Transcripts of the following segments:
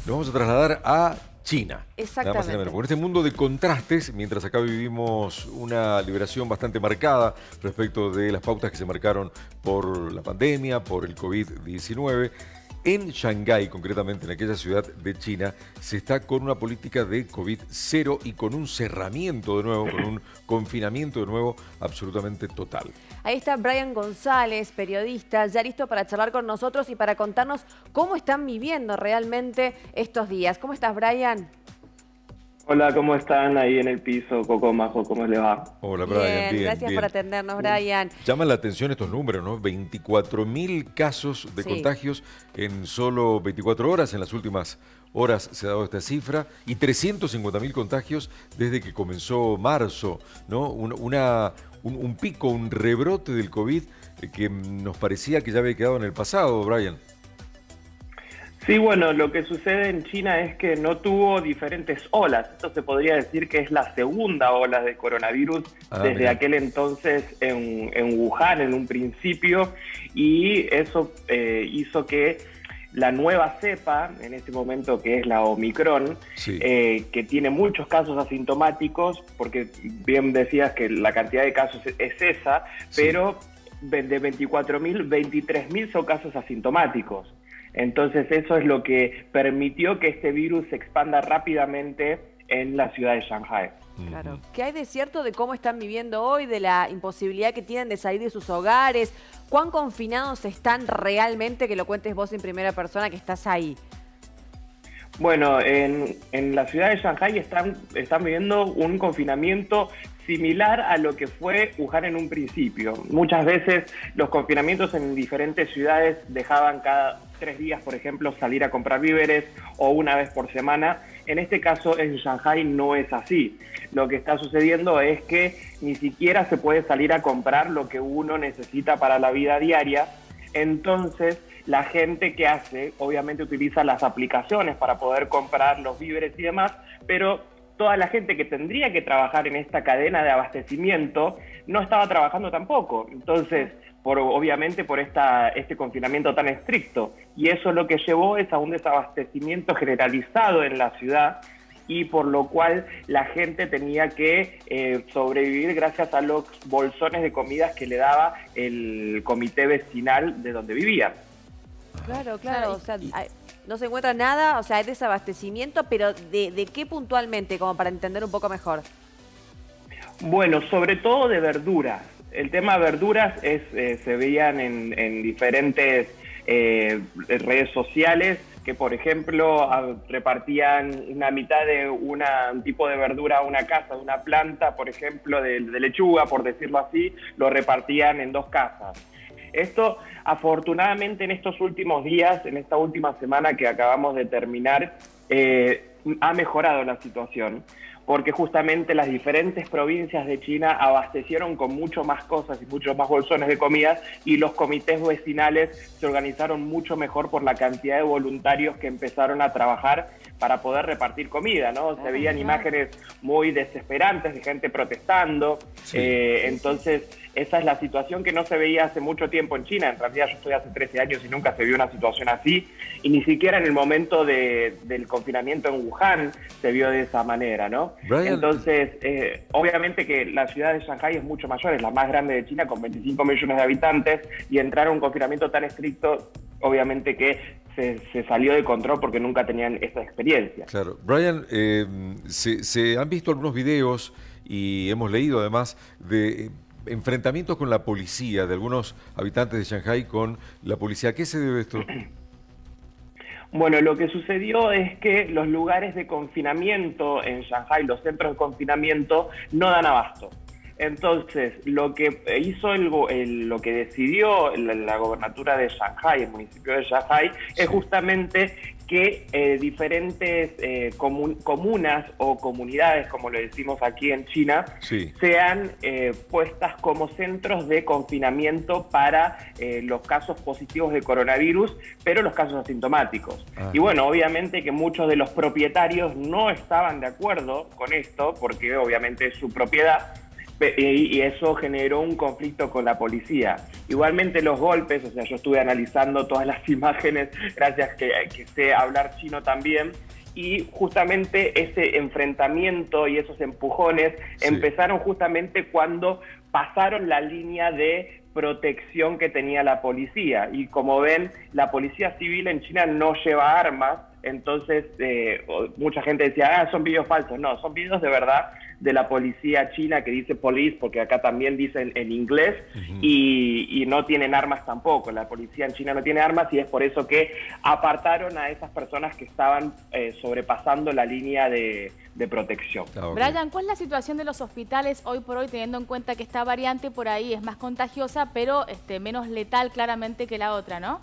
Nos vamos a trasladar a China. Nada más y nada menos. Exactamente. Con este mundo de contrastes, mientras acá vivimos una liberación bastante marcada respecto de las pautas que se marcaron por la pandemia, por el COVID-19, en Shanghái, concretamente en aquella ciudad de China, se está con una política de COVID-0 y con un cerramiento de nuevo, con un confinamiento de nuevo absolutamente total. Ahí está Brian González, periodista, ya listo para charlar con nosotros y para contarnos cómo están viviendo realmente estos días. ¿Cómo estás, Brian? Hola, ¿cómo están ahí en el piso? Coco, Majo, ¿cómo les va? Hola, Brian. Bien, gracias bien. por atendernos, Brian. Llaman la atención estos números, ¿no? 24.000 casos de Sí. contagios en solo 24 horas. En las últimas horas se ha dado esta cifra. Y 350.000 contagios desde que comenzó marzo, ¿no? Un pico, un rebrote del COVID que nos parecía que ya había quedado en el pasado, Brian. Sí, bueno, lo que sucede en China es que no tuvo diferentes olas. Esto se podría decir que es la segunda ola de coronavirus desde mira. aquel entonces en Wuhan en un principio, y eso hizo que la nueva cepa, en este momento que es la Omicron, Sí. que tiene muchos casos asintomáticos, porque bien decías que la cantidad de casos es esa, Sí. pero de 24.000, 23.000 son casos asintomáticos. Entonces eso es lo que permitió que este virus se expanda rápidamente en la ciudad de Shanghái. Claro. ¿Qué hay de cierto de cómo están viviendo hoy, de la imposibilidad que tienen de salir de sus hogares? ¿Cuán confinados están realmente? Que lo cuentes vos en primera persona, que estás ahí. Bueno, en la ciudad de Shanghái están viviendo un confinamiento similar a lo que fue Wuhan en un principio. Muchas veces los confinamientos en diferentes ciudades dejaban cada 3 días, por ejemplo, salir a comprar víveres o una vez por semana. En este caso, en Shanghái no es así. Lo que está sucediendo es que ni siquiera se puede salir a comprar lo que uno necesita para la vida diaria. Entonces, la gente que hace, obviamente utiliza las aplicaciones para poder comprar los víveres y demás, pero toda la gente que tendría que trabajar en esta cadena de abastecimiento no estaba trabajando tampoco. Entonces, obviamente por este confinamiento tan estricto. Y eso lo que llevó es a un desabastecimiento generalizado en la ciudad, y por lo cual la gente tenía que sobrevivir gracias a los bolsones de comidas que le daba el comité vecinal de donde vivían. Claro, claro. O sea, no se encuentra nada, o sea, hay desabastecimiento, pero ¿de qué puntualmente? Como para entender un poco mejor. Bueno, sobre todo de verduras. El tema de verduras se veían en diferentes redes sociales, que por ejemplo repartían una mitad de un tipo de verdura a una casa, de una planta, por ejemplo, de lechuga, por decirlo así, lo repartían en 2 casas. Esto, afortunadamente, en estos últimos días, en esta última semana que acabamos de terminar, ha mejorado la situación, porque justamente las diferentes provincias de China abastecieron con mucho más cosas y muchos más bolsones de comida, y los comités vecinales se organizaron mucho mejor por la cantidad de voluntarios que empezaron a trabajar para poder repartir comida, ¿no? Se veían imágenes muy desesperantes de gente protestando. Sí. Entonces, esa es la situación que no se veía hace mucho tiempo en China. En realidad yo estoy hace 13 años y nunca se vio una situación así, y ni siquiera en el momento del confinamiento en Wuhan se vio de esa manera, ¿no? Brian, Entonces, obviamente que la ciudad de Shanghái es mucho mayor, es la más grande de China con 25 millones de habitantes, y entrar a un confinamiento tan estricto, obviamente que se salió de control porque nunca tenían esta experiencia. claro. Brian, se han visto algunos videos y hemos leído además de enfrentamientos con la policía, de algunos habitantes de Shanghái con la policía. ¿A qué se debe esto? Bueno, lo que sucedió es que los lugares de confinamiento en Shanghái, los centros de confinamiento, no dan abasto. Entonces, lo que hizo lo que decidió la gobernatura de Shanghái, el municipio de Shanghái, es justamente que diferentes comunas o comunidades, como lo decimos aquí en China, Sí. sean puestas como centros de confinamiento para los casos positivos de coronavirus, pero los casos asintomáticos. Ah. Y bueno, obviamente que muchos de los propietarios no estaban de acuerdo con esto, porque obviamente es su propiedad, y eso generó un conflicto con la policía. Igualmente los golpes, o sea, yo estuve analizando todas las imágenes, gracias que sé hablar chino también, y justamente ese enfrentamiento y esos empujones empezaron justamente cuando pasaron la línea de protección que tenía la policía. Y como ven, la policía civil en China no lleva armas, entonces mucha gente decía, son videos falsos. No, son videos de verdad de la policía china que dice police, porque acá también dicen en inglés, y no tienen armas tampoco. La policía en China no tiene armas y es por eso que apartaron a esas personas que estaban sobrepasando la línea de protección. Brian, ¿cuál es la situación de los hospitales hoy por hoy, teniendo en cuenta que esta variante por ahí es más contagiosa, pero menos letal claramente que la otra, ¿no?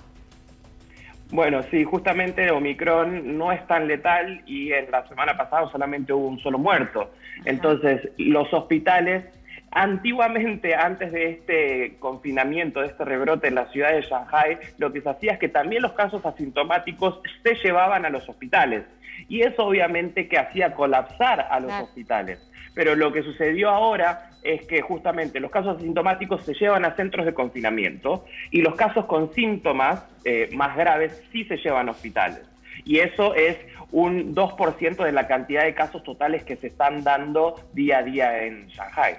Bueno, sí, justamente Omicron no es tan letal y en la semana pasada solamente hubo un solo muerto. Entonces, los hospitales, antiguamente, antes de este confinamiento, de este rebrote en la ciudad de Shanghái, lo que se hacía es que también los casos asintomáticos se llevaban a los hospitales. Y eso obviamente que hacía colapsar a los hospitales. Pero lo que sucedió ahora es que justamente los casos asintomáticos se llevan a centros de confinamiento y los casos con síntomas más graves sí se llevan a hospitales. Y eso es un 2% de la cantidad de casos totales que se están dando día a día en Shanghái.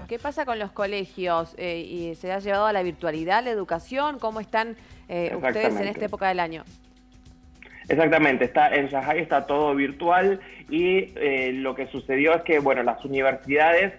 ¿Qué pasa con los colegios? ¿Y se ha llevado a la virtualidad, la educación? ¿Cómo están ustedes en esta época del año? Exactamente, en Shanghái está todo virtual y lo que sucedió es que, bueno, las universidades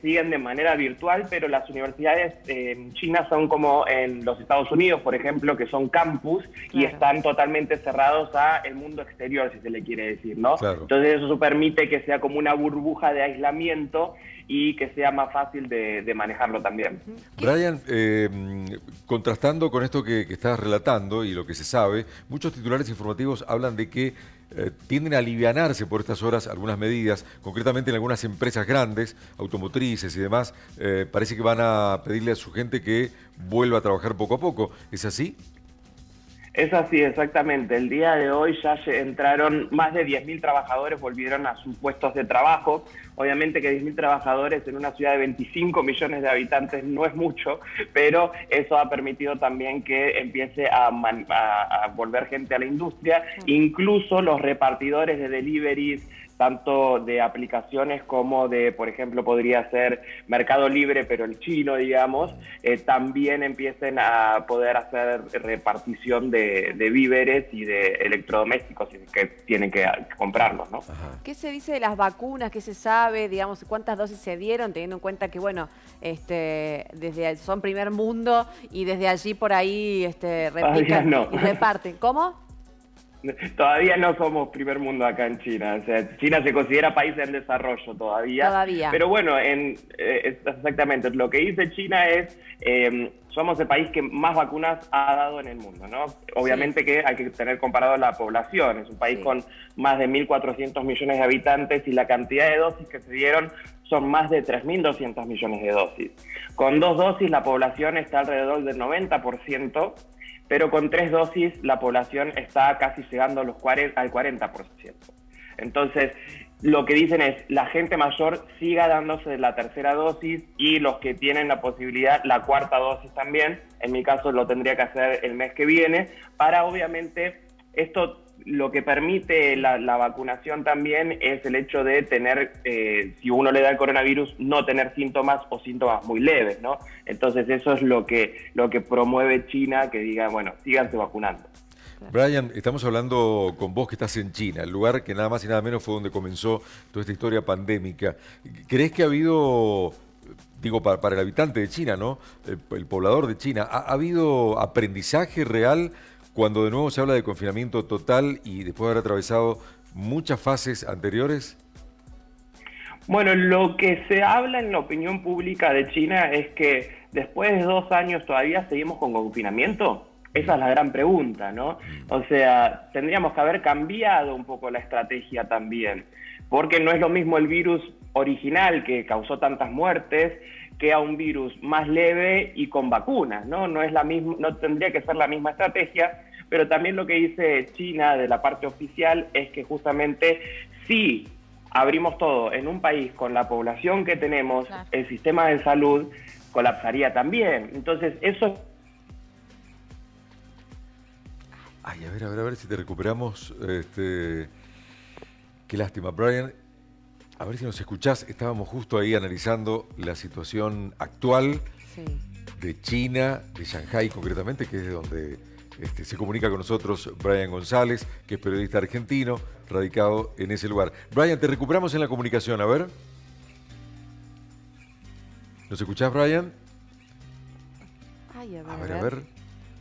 siguen de manera virtual, pero las universidades en China son como en los Estados Unidos, por ejemplo, que son campus y están totalmente cerrados al mundo exterior, si se le quiere decir, ¿no? Entonces eso permite que sea como una burbuja de aislamiento y que sea más fácil de manejarlo también. Brian, contrastando con esto que estás relatando y lo que se sabe, muchos titulares informativos hablan de que tienden a alivianarse por estas horas algunas medidas, concretamente en algunas empresas grandes, automotrices y demás, parece que van a pedirle a su gente que vuelva a trabajar poco a poco. ¿Es así? Es así, exactamente. El día de hoy ya entraron más de 10.000 trabajadores, volvieron a sus puestos de trabajo. Obviamente que 10.000 trabajadores en una ciudad de 25 millones de habitantes no es mucho, pero eso ha permitido también que empiece a volver gente a la industria. Incluso los repartidores de deliveries, tanto de aplicaciones como de, por ejemplo, podría ser Mercado Libre, pero el chino, digamos, también empiecen a poder hacer repartición de víveres y de electrodomésticos que tienen que comprarlos, ¿no? ¿Qué se dice de las vacunas? ¿Qué se sabe? Digamos, ¿cuántas dosis se dieron? Teniendo en cuenta que, bueno, son primer mundo y desde allí por ahí replican y reparten. ¿Cómo? Todavía no somos primer mundo acá en China. O sea, China se considera país en desarrollo todavía. Pero bueno, exactamente, lo que dice China es, somos el país que más vacunas ha dado en el mundo, ¿no? Obviamente que hay que tener comparado la población. Es un país con más de 1.400 millones de habitantes y la cantidad de dosis que se dieron son más de 3.200 millones de dosis. Con 2 dosis la población está alrededor del 90%, pero con 3 dosis la población está casi llegando al 40%. Entonces, lo que dicen es, la gente mayor siga dándose la tercera dosis y los que tienen la posibilidad, la 4ª dosis también, en mi caso lo tendría que hacer el mes que viene, para obviamente esto. Lo que permite la vacunación también es el hecho de tener, si uno le da el coronavirus, no tener síntomas o síntomas muy leves, ¿no? Entonces eso es lo que promueve China, que diga, bueno, síganse vacunando. Brian, estamos hablando con vos que estás en China, el lugar que nada más y nada menos fue donde comenzó toda esta historia pandémica. ¿Crees que ha habido, digo, para el habitante de China, ¿no? El poblador de China, ¿ha habido aprendizaje real cuando de nuevo se habla de confinamiento total y después de haber atravesado muchas fases anteriores? Bueno, lo que se habla en la opinión pública de China es que después de 2 años todavía seguimos con confinamiento. Esa es la gran pregunta, ¿no? O sea, tendríamos que haber cambiado un poco la estrategia también, porque no es lo mismo el virus original que causó tantas muertes que a un virus más leve y con vacunas, ¿no? No es la misma, no tendría que ser la misma estrategia, pero también lo que dice China de la parte oficial es que justamente sí abrimos todo en un país con la población que tenemos, el sistema de salud colapsaría también. Entonces, eso... Ay, a ver si te recuperamos. Qué lástima, Brian. A ver si nos escuchás. Estábamos justo ahí analizando la situación actual de China, de Shanghái concretamente, que es de donde se comunica con nosotros Brian González, que es periodista argentino, radicado en ese lugar. Brian, te recuperamos en la comunicación, a ver. ¿Nos escuchás, Brian? Ay, a ver.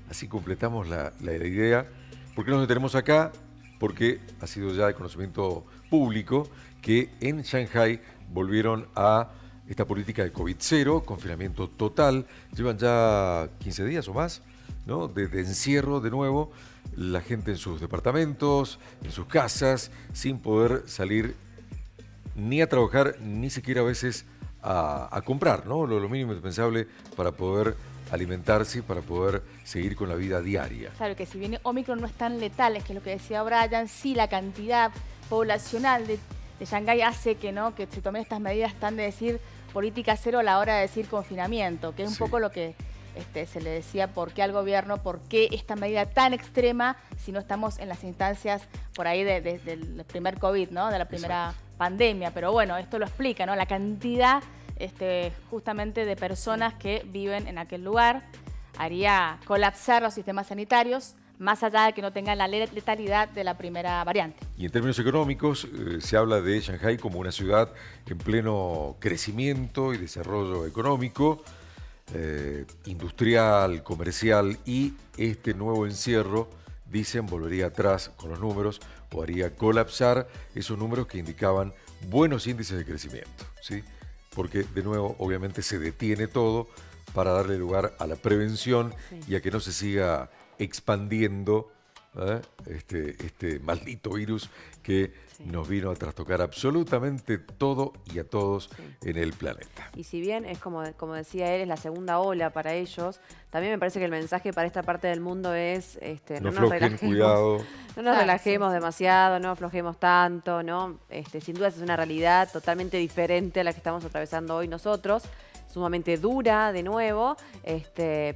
Así completamos la idea. ¿Por qué nos detenemos acá? Porque ha sido ya de conocimiento público que en Shanghái volvieron a esta política de COVID-0, confinamiento total. Llevan ya 15 días o más, ¿no? De encierro de nuevo, la gente en sus departamentos, en sus casas, sin poder salir ni a trabajar, ni siquiera a veces a comprar, ¿no? Lo mínimo indispensable para poder alimentarse, para poder seguir con la vida diaria. Claro, que si bien Omicron no es tan letal, que es lo que decía Brian, sí la cantidad poblacional de Shanghái hace que se tomen estas medidas tan de decir política cero a la hora de decir confinamiento, que es un poco lo que se le decía por qué al gobierno, por qué esta medida tan extrema si no estamos en las instancias por ahí del primer COVID, ¿no? De la primera pandemia. Pero bueno, esto lo explica, ¿no? La cantidad justamente de personas que viven en aquel lugar haría colapsar los sistemas sanitarios, más allá de que no tengan la letalidad de la primera variante. Y en términos económicos, se habla de Shanghái como una ciudad en pleno crecimiento y desarrollo económico, industrial, comercial, y este nuevo encierro, dicen, volvería atrás con los números o haría colapsar esos números que indicaban buenos índices de crecimiento, ¿sí? Porque, de nuevo, obviamente se detiene todo para darle lugar a la prevención y a que no se siga expandiendo este maldito virus que nos vino a trastocar absolutamente todo y a todos en el planeta. Y si bien es como decía él, es la segunda ola para ellos, también me parece que el mensaje para esta parte del mundo es no nos relajemos, cuidado. No nos relajemos demasiado, no aflojemos tanto, ¿no? Sin duda es una realidad totalmente diferente a la que estamos atravesando hoy nosotros, sumamente dura de nuevo,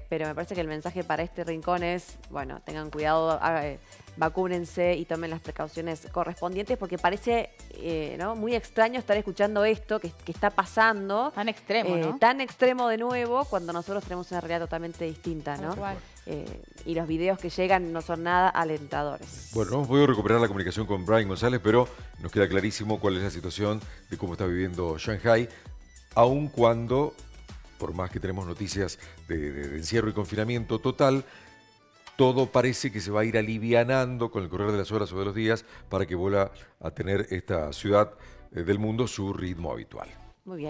pero me parece que el mensaje para este rincón es, bueno, tengan cuidado, vacúnense y tomen las precauciones correspondientes, porque parece muy extraño estar escuchando esto que está pasando. Tan extremo, ¿no? Tan extremo de nuevo, cuando nosotros tenemos una realidad totalmente distinta, ¿no? Y los videos que llegan no son nada alentadores. Bueno, no hemos podido recuperar la comunicación con Brian González, pero nos queda clarísimo cuál es la situación de cómo está viviendo Shanghái, aun cuando, por más que tenemos noticias de encierro y confinamiento total, todo parece que se va a ir alivianando con el correr de las horas o de los días para que vuelva a tener esta ciudad del mundo su ritmo habitual. Muy bien.